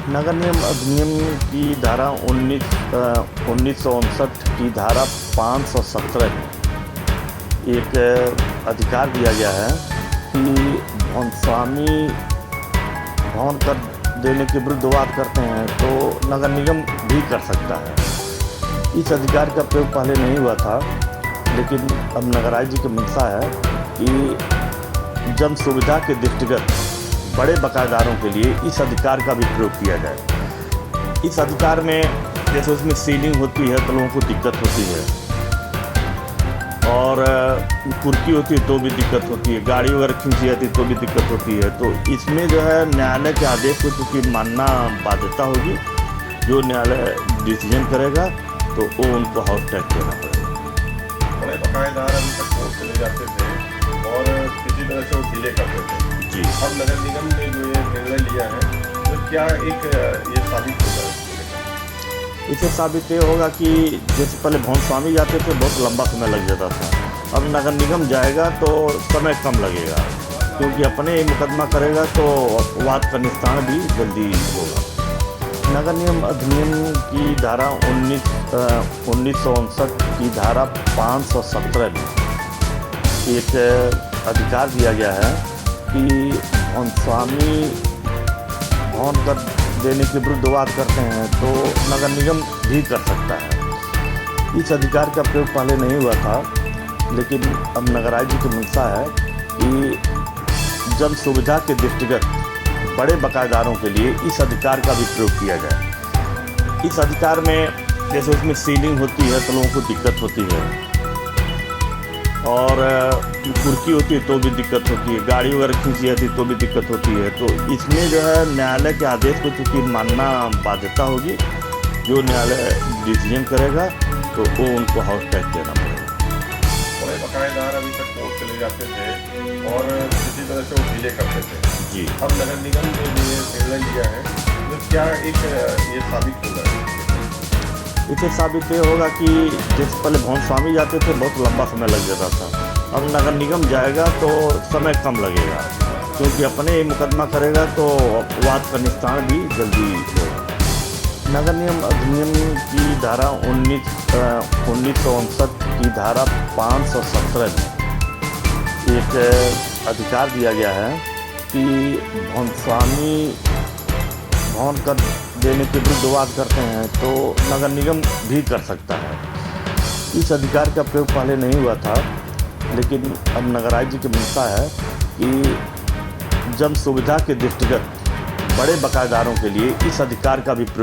नगर निगम अधिनियम की धारा 1959 की धारा 517 में एक अधिकार दिया गया है कि भवन स्वामी भवन कर देने के विरुद्ध वाद करते हैं तो नगर निगम भी कर सकता है। इस अधिकार का प्रयोग पहले नहीं हुआ था, लेकिन अब नगर आयुक्त जी की मंशा है कि जन सुविधा के दृष्टिगत बड़े बकायेदारों के लिए इस अधिकार का भी प्रयोग किया जाए। इस अधिकार में जैसे उसमें सीलिंग होती है तो लोगों को दिक्कत होती है, और कुर्की होती है तो भी दिक्कत होती है, गाड़ी वगैरह खींची जाती है तो भी दिक्कत होती है। तो इसमें जो है न्यायालय के आदेश को चूँकि मानना बाध्यता होगी, जो न्यायालय डिसीजन करेगा तो वो उनको हाउस टैक्स देना पड़ेगा। बड़े बकायेदार अभी तक कोर्ट चले जाते थे और किसी तरह से वो डिले करते थे जी। अब नगर निगम ने जो ये निर्णय लिया है तो क्या एक ये साबित होगा? इसे साबित ये होगा कि जैसे पहले भवन स्वामी जाते थे बहुत लंबा समय लग जाता था, अब नगर निगम जाएगा तो समय कम लगेगा, क्योंकि अपने ही मुकदमा करेगा तो वाद का निस्तारण भी जल्दी होगा। नगर निगम अधिनियम की धारा 1959 की धारा 517 में एक अधिकार दिया गया है कि भवन स्वामी भवन कर देने के विरुद्ध वाद करते हैं तो नगर निगम भी कर सकता है। इस अधिकार का प्रयोग पहले नहीं हुआ था, लेकिन अब नगर आयुक्त जी की मंशा है कि जन सुविधा के दृष्टिगत बड़े बकायेदारों के लिए इस अधिकार का भी प्रयोग किया जाए। इस अधिकार में जैसे उसमें सीलिंग होती है तो लोगों को दिक्कत होती है, और कुर्की होती है तो भी दिक्कत होती है, गाड़ी वगैरह खींची जाती है तो भी दिक्कत होती है। तो इसमें जो है न्यायालय के आदेश को चूँकि मानना बाध्यता होगी, जो न्यायालय डिसीजन करेगा तो वो उनको हाउस टैक्स देना पड़ेगा। बड़े बकायेदार अभी तक कोर्ट चले जाते थे और किसी तरह से वो डिले करते थे जी। अब नगर निगम ने जो ये निर्णय लिया है तो क्या एक ये साबित होगा? इसे साबित ये होगा कि जैसे पहले भवन स्वामी जाते थे बहुत लंबा समय लग जाता था, अब नगर निगम जाएगा तो समय कम लगेगा, क्योंकि अपने ही मुकदमा करेगा तो वाद का निस्तारण भी जल्दी होगा। नगर निगम अधिनियम की धारा 1959 की धारा 517 में एक अधिकार दिया गया है कि भवन स्वामी भवन कर देने के विरुद्ध वाद करते हैं तो नगर निगम भी कर सकता है। इस अधिकार का प्रयोग पहले नहीं हुआ था, लेकिन अब नगर आयुक्त जी की मंशा है कि जन सुविधा के दृष्टिगत बड़े बकायेदारों के लिए इस अधिकार का भी प्रयोग